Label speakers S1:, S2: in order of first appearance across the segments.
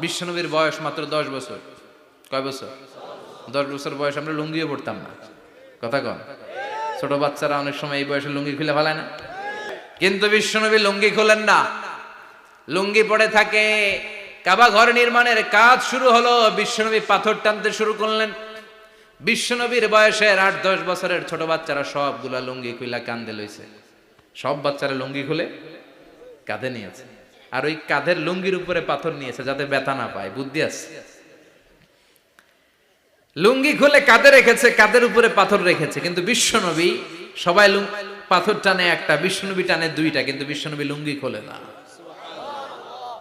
S1: বিশ্বনবীর বয়স মাত্র 10 বছর। কয় বছর? 10 বছর বয়স আমরা লুঙ্গিও পড়তাম না। কথা কন, ছোট বাচ্চারা অনেক সময় এই বয়সে লুঙ্গি খুলে ফেলায় না, কিন্তু বিশ্বনবী লুঙ্গি খোলেন না, লুঙ্গি পড়ে থাকে। কাবা ঘর নির্মাণের কাজ শুরু হলো, বিশ্বনবী পাথর টানতে শুরু করলেন। বিশ্বনবীর বয়সের 8-10 বছরের ছোট বাচ্চারা সবগুলা লুঙ্গি খুলে কাঁধে লইছে। সব বাচ্চারা লুঙ্গি খুলে কাঁধে নিয়েছে, আর ওই কাঁধের লুঙ্গির উপরে পাথর নিয়েছে যাতে ব্যথা না পায়। বুদ্ধি আছে। লুঙ্গি খুলে কাঁধে রেখেছে, কাঁধের উপরে পাথর রেখেছে, কিন্তু বিশ্বনবী সবাই পাথর টানে একটা, বিশ্বনবী টানে দুইটা, কিন্তু বিশ্বনবী লুঙ্গি খোলে না।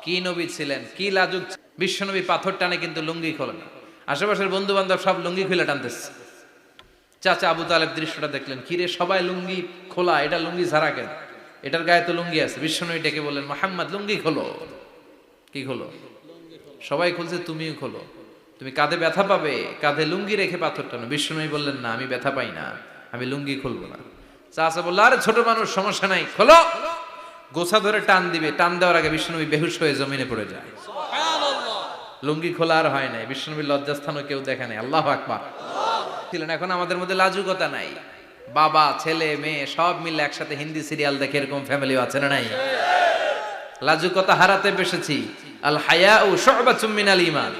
S1: কি নবী ছিলেন, কি লাজুক! বিশ্বনবী পাথর টানে কিন্তু লুঙ্গি খোলে না। আশেপাশের বন্ধু বান্ধব সব লুঙ্গি খুলে টানতেছে। চাচা আবু তালেব দৃশ্যটা দেখলেন, কিরে সবাই লুঙ্গি খোলা, এটা লুঙ্গি ছাড়া কেন? এটার গায়ে তো লুঙ্গি আছে। বিশ্বনবী ডেকে বললেন, মুহাম্মদ লুঙ্গি খোলো। কি খোলো? সবাই খুলছে, তুমিও খোলো, তুমি কাঁধে ব্যথা পাবে, কাঁধে লুঙ্গি রেখে পাথর টানো। বিশ্বনবী বললেন, না আমি ব্যথা পাই না, আমি লুঙ্গি খুলবো না। চাচা বলল, আরে ছোট মানুষ, সমস্যা নাই, খোলো। গোছা ধরে টান দিবে, টান দেওয়ার আগে বিশ্বনবী বেহুশ হয়ে জমিনে পড়ে যায়। লুঙ্গি খোলা আর হয় নাই। বিশ্বনবীর লজ্জাস্থানও কেউ দেখে নাই। আল্লাহু আকবার। ছিলেন। এখন আমাদের মধ্যে লাজুকতা নাই, বাবা ছেলে মেয়ে সব মিলে একসাথে হিন্দি সিরিয়াল দেখে, এরকম ফ্যামিলিও আছে না নাই? লাজুকতা হারাতে বসেছি। আল হায়াউ শু'বাতুম মিনাল ঈমান।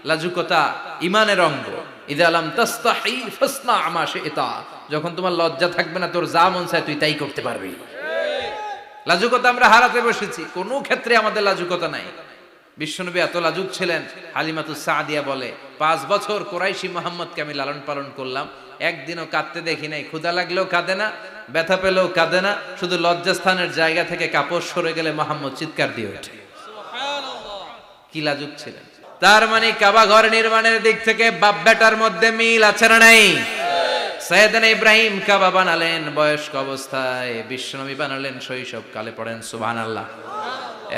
S1: লাজুকতা ঈমানের অঙ্গ। ইযা লাম তাস্তাহি ফাসনা মা শি'তা। যখন তোমার লজ্জা থাকবে না, তোর যা মন চায় তুই তাই করতে পারবি। লাজুকতা আমরা হারাতে বসেছি, কোনো ক্ষেত্রে আমাদের লাজুকতা নাই। বিশ্বনবী এত লাজুক ছিলেন, হালিমাতুস সাদিয়া বলে, 5 বছর কুরাইশি মুহাম্মদকে আমি লালন পালন করলাম, একদিনও কাঁদতে দেখি নাই। ক্ষুধা লাগলেও কাঁদে না, ব্যথা পেলেও কাঁদে না, শুধু লজ্জাস্থানের জায়গা থেকে কাপড় সরে গেলে মুহাম্মদ চিৎকার দিয়ে ওঠে। কি লাজুক ছিলেন! তার মানে কাবা ঘর নির্মাণের দিক থেকে বাপ বেটার মধ্যে মিল আছে না নাই? সাইয়েদনা ইব্রাহিম কাবা বানালেন বয়স্ক অবস্থায়, বিশ্বনবী বানালেন শৈশবকালে। পড়েন সুবহানাল্লাহ।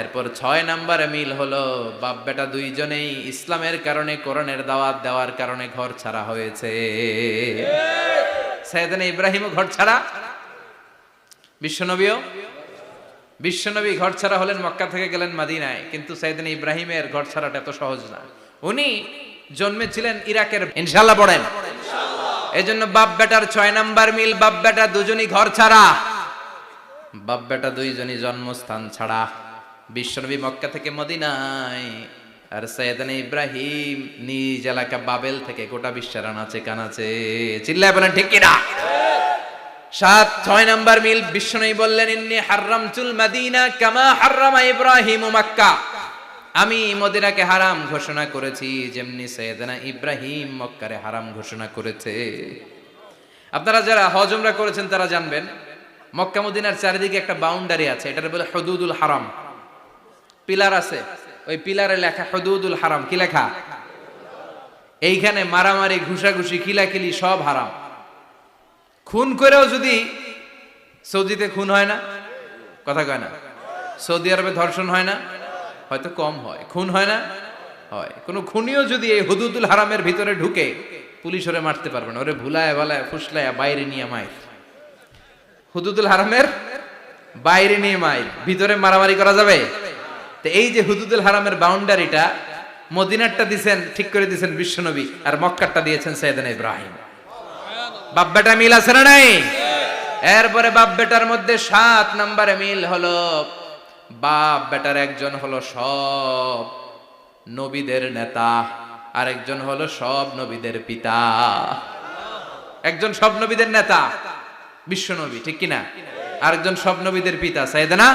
S1: এরপর 6 নম্বরে মিল হলো, বাপ বেটা দুইজনেই ইসলামের কারণে, কোরআনের দাওয়াত দেওয়ার কারণে ঘর ছাড়া হয়েছে। সাইয়েদনা ইব্রাহিমও ঘর ছাড়া, বিশ্বনবী ঘর ছাড়া হলেন, মক্কা থেকে গেলেন মদিনায়। কিন্তু সাইয়েদনা ইব্রাহিমের ঘর ছাড়াটা এত সহজ না। উনি জন্মেছিলেন ইরাকের। ইনশাআল্লাহ পড়েন। এজন্য বাপ বেটার 6 নাম্বার মিল, বাপ বেটা দুজনই ঘর ছাড়া, বাপ বেটা দুইজনই জন্মস্থান ছাড়া। বিশ্বনবী মক্কা থেকে মদিনায়, আর সাইয়েদনা ইব্রাহিম নিজ এলাকা বাবেল থেকে গোটা বিশ্বের আনাচে কানাচে। চিল্লায় বলেন ঠিক কিনা? 6 নাম্বার মিল, বিশ্বনবী বললেন, ইন্নী হারামতুল মাদিনা কামা হারামা ইব্রাহিম মক্কা। আমি মদিনাকে হারাম ঘোষণা করেছি যেমনি সাইয়েদনা ইব্রাহিম মক্কারে হারাম ঘোষণা করেছে। আপনারা যারা হজ উমরা করেছেন তারা জানবেন, মক্কা মদিনার চারিদিকে একটা বাউন্ডারি আছে, এটার বলে হুদুদুল হারাম। পিলার আছে, ওই পিলারে লেখা হুদুদুল হারাম। কি লেখা? এইখানে মারামারি, ঘুষাঘুষি, খিলাখিলি সব হারাম। খুন করেও যদি, সৌদিতে খুন হয় না, কথা কয় না? সৌদি আরবে ধর্ষণ হয় না? হয়তো কম হয়। খুন হয় না? হয়। কোন খুনিও যদি এই হুদুদুল হারামের ভিতরে ঢুকে, পুলিশ ওরে মারতে পারবে না। ওরে ভুলায় ভালায় ফুসলায় বাইরে নিয়ে মাইর। হুদুদুল হারামের বাইরে নিয়ে মাইর, ভিতরে মারামারি করা যাবে? তো এই যে হুদুদুল হারামের বাউন্ডারিটা, মদিনারটা দিয়েছেন, ঠিক করে দিয়েছেন বিশ্বনবী, আর মক্কারটা দিয়েছেন সাইয়েদনা ইব্রাহিম। বাপ বেটা মিল আছে না নাই? এরপরে বাপ বেটার মধ্যে 7 নম্বরে মিল হলো, বাপ বেটার একজন হলো সব নবীদের নেতা, আর একজন হলো সব নবীদের পিতা। একজন সব নবীদের নেতা বিশ্বনবী, ঠিক কিনা? আরেকজন সব নবীদের পিতা সাইয়েদনা।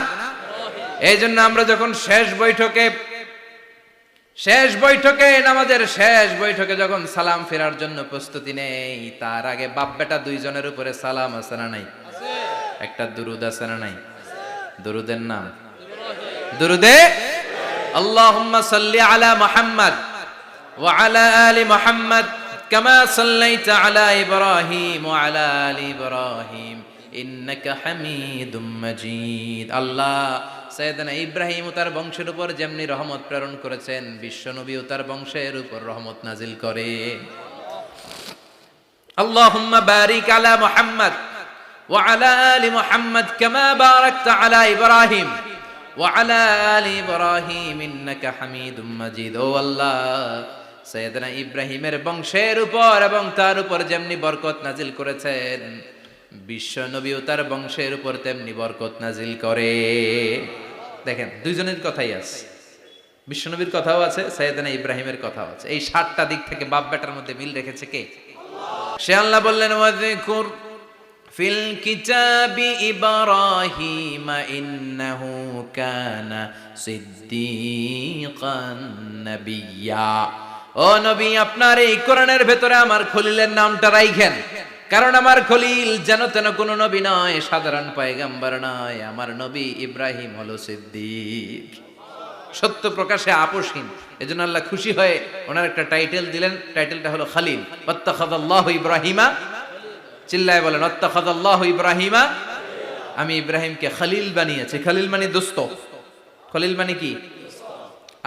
S1: এই জন্য আমরা যখন শেষ বৈঠকে নামাজের শেষ বৈঠকে যখন সালাম ফেরার জন্য প্রস্তুতি নেই, তার আগে বাপ বেটা দুইজনের উপরে সালাম আছে না নাই? একটা দুরুদ আছে না নাই? দুরুদের নাম দুরুদে আল্লাহুম্মা সাল্লি আলা মুহাম্মদ ওয়া আলা আলি মুহাম্মদ কামা সাল্লাইতা আলা ইব্রাহিম ওয়া আলা আলি ইব্রাহিম ইন্নাকা হামিদুম মাজিদ। আল্লাহ সাইয়েদনা ইব্রাহিম ও তার বংশের উপর যেমনি রহমত প্রেরণ করেছেন, বিশ্বনবী ও তার বংশের উপর রহমত নাজিল করেন। আল্লাহুম্মা বারিক আলা মুহাম্মদ ওয়া আলা আলি মুহাম্মদ কামা বারাকতা আলা ইব্রাহিম ওয়া আলা আলি ইব্রাহিম ইন্নাকা হামিদুম মাজিদ। ও আল্লাহ, সাইয়েদনা ইব্রাহিমের বংশের উপর এবং তার উপর যেমনি বরকত নাজিল করেছেন, বিশ্ব নবী ও তার বংশের উপর তেমনি বরকত নাজিল করে। দেখেন, দুইজনের কথাই আছে, বিশ্বনবীর কথাও আছে, সাইয়েদনা ইব্রাহিমের কথাও আছে। এই 7টা দিক থেকে বাপ বেটার মধ্যে মিল রেখেছে কে? সে আল্লাহ বললেন, ওয়াযকুর ফিল কিতাবি ইব্রাহিম ইন্নাহু কানা সিদ্দীকান নাবিয়্যা। ও নবী, আপনার এই কোরআনের ভেতরে আমার খলিলের নামটা রাখেন, কারণ আমার খলিল যেন তেন কোনো নবী নয়, সাধারণ পয়গম্বর নয়। আমার নবী ইব্রাহিম হলো সিদ্দিক, সত্য প্রকাশে আপোষহীন। এজন্য আল্লাহ খুশি হয়ে ওনার একটা টাইটেল দিলেন, টাইটেলটা হলো খলিল। ওয়াত্তাখাযাল্লাহু ইব্রাহিমা, চিল্লায় বলেন ওয়াত্তাখাযাল্লাহু ইব্রাহিমা, আমি ইব্রাহিমকে খলিল বানিয়েছি। খলিল মানে দোস্ত। খলিল মানে কি?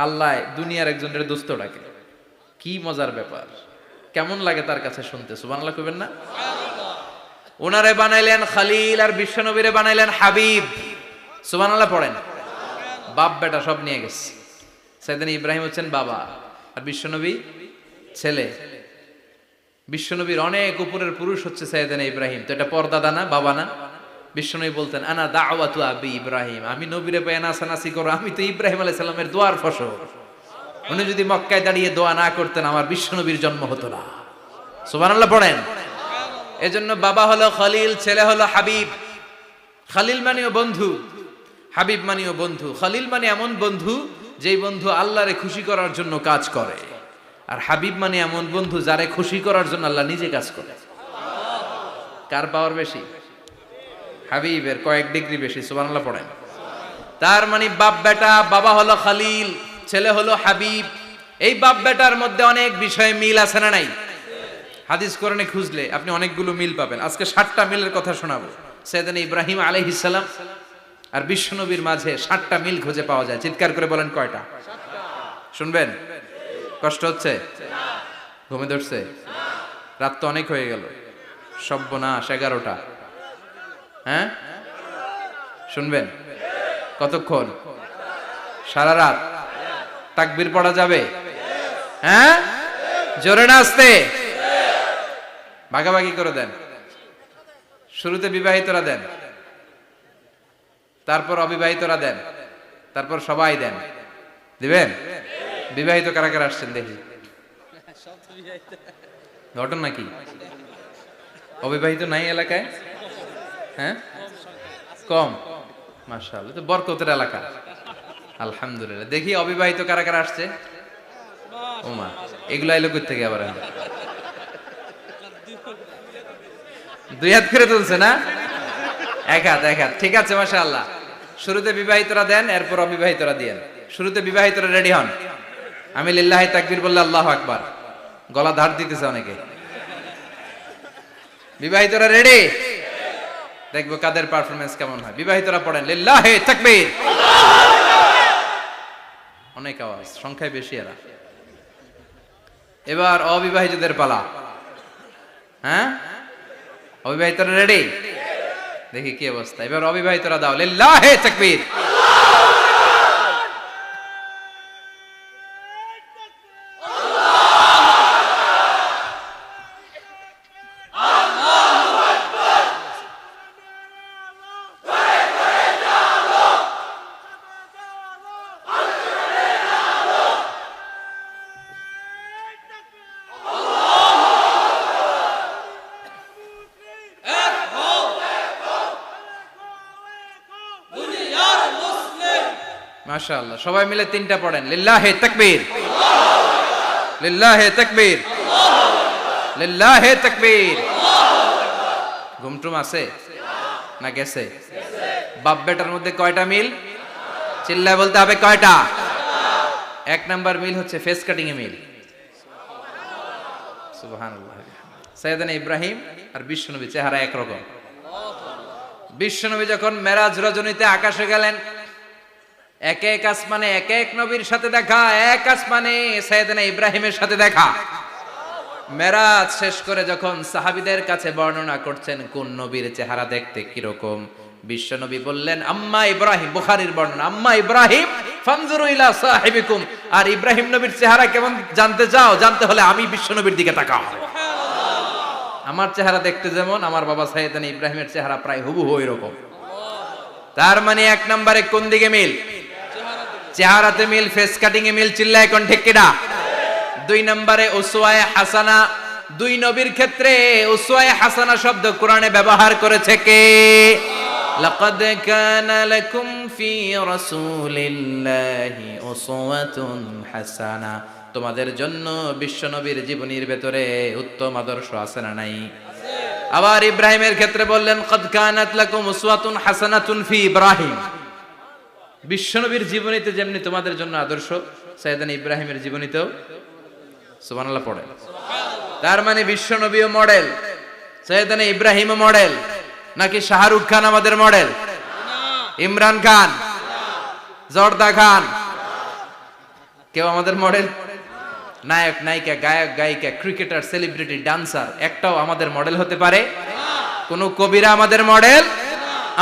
S1: আল্লাহ দুনিয়ার একজনের দোস্ত ডাকে। কি মজার ব্যাপার, কেমন লাগে তার কাছে শুনতে, সুবহানাল্লাহ কইবেন না? ওনারে বানাইলেন খলিল আর বিশ্বনবীরে বানাইলেন হাবিব। সুবহানাল্লাহ পড়েন। বাপ বেটা সব নিয়ে গেছে। সাইয়েদনা ইব্রাহিম হচ্ছেন বাবা আর বিশ্বনবী ছেলে। বিশ্বনবীর অনেক উপরের পুরুষ হচ্ছে সাইয়েদনা ইব্রাহিম। তো এটা পর্দাদা না, বাবা না? বিশ্বনবী বলতেন, আনা দাওয়াতু আবি ইব্রাহিম, আমি নবীরে পেয়ে নাসানাসি করো, আমি তো ইব্রাহিম আলাইহিস সালামের দোয়ার ফসল। উনি যদি মক্কায় দাঁড়িয়ে দোয়া না করতেন, আমার বিশ্বনবীর জন্ম হতো না। সুবহানাল্লাহ পড়েন। এজন্য বাবা হলো খলিল, ছেলে হলো হাবিব। খলিল মানেও বন্ধু, হাবিব মানেও বন্ধু। খলিল মানে এমন বন্ধু যেই বন্ধু আল্লাহরে খুশি করার জন্য কাজ করে, আর হাবিব মানে এমন বন্ধু যারে খুশি করার জন্য আল্লাহ নিজে কাজ করে। কার পাওয়ার বেশি? হাবিবের কয়েক ডিগ্রি বেশি। সুবহানাল্লাহ পড়েন। তার মানে বাপ বেটা, বাবা হলো খলিল, ছেলে হলো হাবিব। এই বাপ বেটার মধ্যে অনেক বিষয়ে মিল আছে না নাই? হাদিস কোরআনে খুঁজলে আপনি অনেকগুলো মিল পাবেন। আজকে 7টা মিলের কথা শোনাবো। সাইয়েদনা ইব্রাহিম আলাইহিস সালাম আর বিশ্বনবীর মাঝে 7টা মিল খুঁজে পাওয়া যায়। চিৎকার করে বলেন কয়টা? শুনবেন? কষ্ট হচ্ছে? ঘুমে ধরছে? রাত তো অনেক হয়ে গেল, সর্বনাশ 11টা। হ্যাঁ, শুনবেন? কতক্ষণ? সারা রাত? তাকবীর পড়া যাবে? হ্যাঁ, জোরে না আস্তে? ভাগাভাগি করে দেন। শুরুতে বিবাহিতরা দেন, তারপর অবিবাহিতরা দেন, তারপর সবাই দেন। দিবেন? বিবাহিত কারা কারা আসছেন দেখি? ঘটনা নাকি? অবিবাহিত নাই এলাকায়? হ্যাঁ, কম। মাশাআল্লাহ, তো বরকতের এলাকা। আলহামদুলিল্লাহ। দেখি অবিবাহিত কারা কারা আসছে? ওমা, এগুলা এলো কই থেকে আবার? 2 হাত করে তুলছে না? 1 হাত, 1 হাত। ঠিক আছে, মাশাআল্লাহ। শুরুতে বিবাহিতরা দেন, এরপর অবিবাহিতরা দিয়েন। শুরুতে বিবাহিতরা রেডি হন। আমি লিল্লাহি তাকবীর বললে আল্লাহু আকবার। গলা ধার দিতেছে অনেকে। বিবাহিতরা রেডি? দেখবো কাদের পারফরম্যান্স কেমন হয়। বিবাহিতরা পড়েন লিল্লাহি তাকবীর। অনেক আওয়াজ, সংখ্যায় বেশি এরা। এবার অবিবাহিতদের পালা। হ্যাঁ, অবিবাহিতরা রেডি? দেখি কি অবস্থা। এবার অবিবাহিতরা দাও লিল্লাহি তাকবীর। মাশাআল্লাহ, সবাই মিলে 3টা পড়েন লিল্লাহি তাকবীর, লিল্লাহি তাকবীর, লিল্লাহি তাকবীর। ঘুমটুম আছে না গেছে? বাপ বেটার মধ্যে কয়টা মিল? চিল্লায় বলতে হবে কয়টা? 1 নাম্বার মিল হচ্ছে ফেস কাটিং এ মিল। সুবহানাল্লাহ। সাইয়েদনা ইব্রাহিম আর বিশ্বনবী চেহারা একরকম। বিশ্বনবী যখন মেরাজ রজনীতে আকাশে গেলেন, এক এক আসমানে এক এক নবীর সাথে দেখা, এক আসমানে সাইয়েদনা ইব্রাহিমের সাথে দেখা। মেরাজ শেষ করে যখন সাহাবীদের কাছে বর্ণনা করছেন কোন নবীর চেহারা দেখতে কিরকম, বিশ্বনবী বললেন আম্মা ইব্রাহিম, বুখারীর বর্ণনা, আম্মা ইব্রাহিম ফানজুরু ইলা সাহিবিকুম, আর ইব্রাহিম নবীর চেহারা কেমন জানতে চাও? জানতে হলে আমি বিশ্বনবীর দিকে তাকাও। আমার চেহারা দেখতে যেমন, আমার বাবা সাইয়েদনা ইব্রাহিমের চেহারা প্রায় হুবহু এরকম। তার মানে এক নম্বরে কোন দিকে মিল? চেহারাতে মিল, ফেস কাটিং এ মিল, চিল্লায় কোন ঠিক কিনা? দুই নম্বরে উসওয়ায়ে হাসানা, দুই নবীর ক্ষেত্রে উসওয়ায়ে হাসানা শব্দ কোরআনে ব্যবহার করেছে কে? লাকাদ কানা লাকুম ফি রাসূলিল্লাহি উসওয়াতুন হাসানা, তোমাদের জন্য বিশ্বনবীর জীবনীর ভেতরে উত্তম আদর্শ আছে না নাই? আবার ইব্রাহিমের ক্ষেত্রে বললেন কদ কানাত লাকুম উসওয়াতুন হাসানাতুন ফি ইব্রাহিম, বিশ্বনবীর জীবনীতে যেমনি তোমাদের জন্য আদর্শ, সাইয়েদনা ইব্রাহিমের জীবনীতেও সুবহানাল্লাহ পড়ে। তার মানে বিশ্বনবীও মডেল, সাইয়েদনা ইব্রাহিমও মডেল, নাকি শাহরুখ খান আমাদের মডেল? ইমরান খান, জর্দা খান, কেউ আমাদের মডেল? নায়ক নায়িকা, গায়ক গায়িকা, ক্রিকেটার, সেলিব্রিটি, ডান্সার একটাও আমাদের মডেল হতে পারে? কোন কবিরা আমাদের মডেল?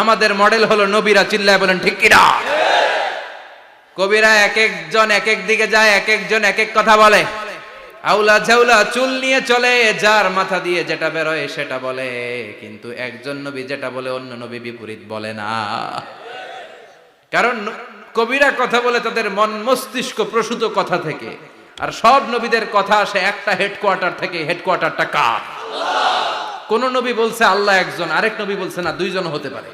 S1: আমাদের মডেল হলো নবীরা, চিল্লায় বলেন ঠিক কিনা? কবিরা এক একজন এক এক দিকে যায়, এক একজন এক এক কথা বলে, আউলা ঝাউলা চুল নিয়ে চলে, যার মাথা দিয়ে যেটা বেরোয় সেটা বলে, কিন্তু একজন নবী যেটা বলে অন্য নবী বিপরীত বলে না। কারণ কবিরা কথা বলে তাদের মন মস্তিষ্ক প্রসূত কথা থেকে, আর সব নবীদের কথা আসে একটা হেডকোয়ার্টার থেকে। হেডকোয়ার্টারটা কার? কোন নবী বলছে আল্লাহ একজন, আরেক নবী বলছে না দুইজন হতে পারে।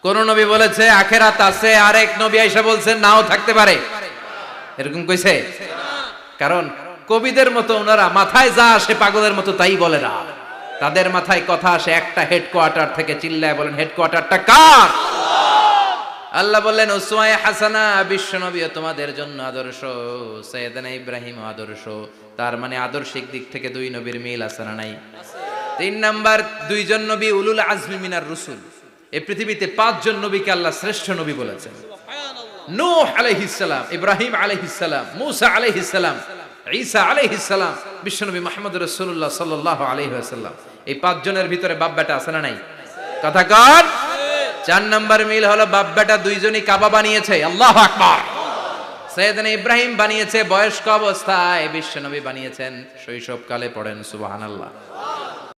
S1: কোন নবী বলেছে আখেরাত আছে, আরেক নবী আইসা বলছে নাও থাকতে পারে। এরকম কইছে? কারণ কবিদের মতো ওনারা মাথায় যা আসে পাগলের মতো তাই বলে না, তাদের মাথায় কথা আসে একটা হেডকোয়ার্টার থেকে। চিল্লায় বলেন হেডকোয়ার্টারটা কার? আল্লাহ বললেন উসওয়ায়ে হাসানা, বিশ্বনবী তোমাদের জন্য আদর্শ, সাইয়েদনা ইব্রাহিম আদর্শ। তার মানে আদর্শিক দিক থেকে দুই নবীর মিল আছে না নাই? তিন নাম্বার, দুইজন নবী উলুল আজমি মিনার রুসুল। এই পৃথিবীতে পাঁচজন নবীকে আল্লাহ শ্রেষ্ঠ নবী বলেছেন। নূহ আলাইহিস সালাম, ইব্রাহিম আলাইহিস সালাম, মূসা আলাইহিস সালাম, ঈসা আলাইহিস সালাম, বিশ্বনবী মুহাম্মদ রাসূলুল্লাহ সাল্লাল্লাহু আলাইহি ওয়াসাল্লাম। এই পাঁচজনের ভিতরে বাপ বেটা আছে না নাই? কথা কর। চার নাম্বার মিল হলো বাপ বেটা দুইজনই কাবা বানিয়েছে। আল্লাহু আকবার। সাইয়েদনা ইব্রাহিম বানিয়েছে বয়স্ক অবস্থায়, বিশ্বনবী বানিয়েছেন শৈশবকালে। পড়েন সুবহানাল্লাহ।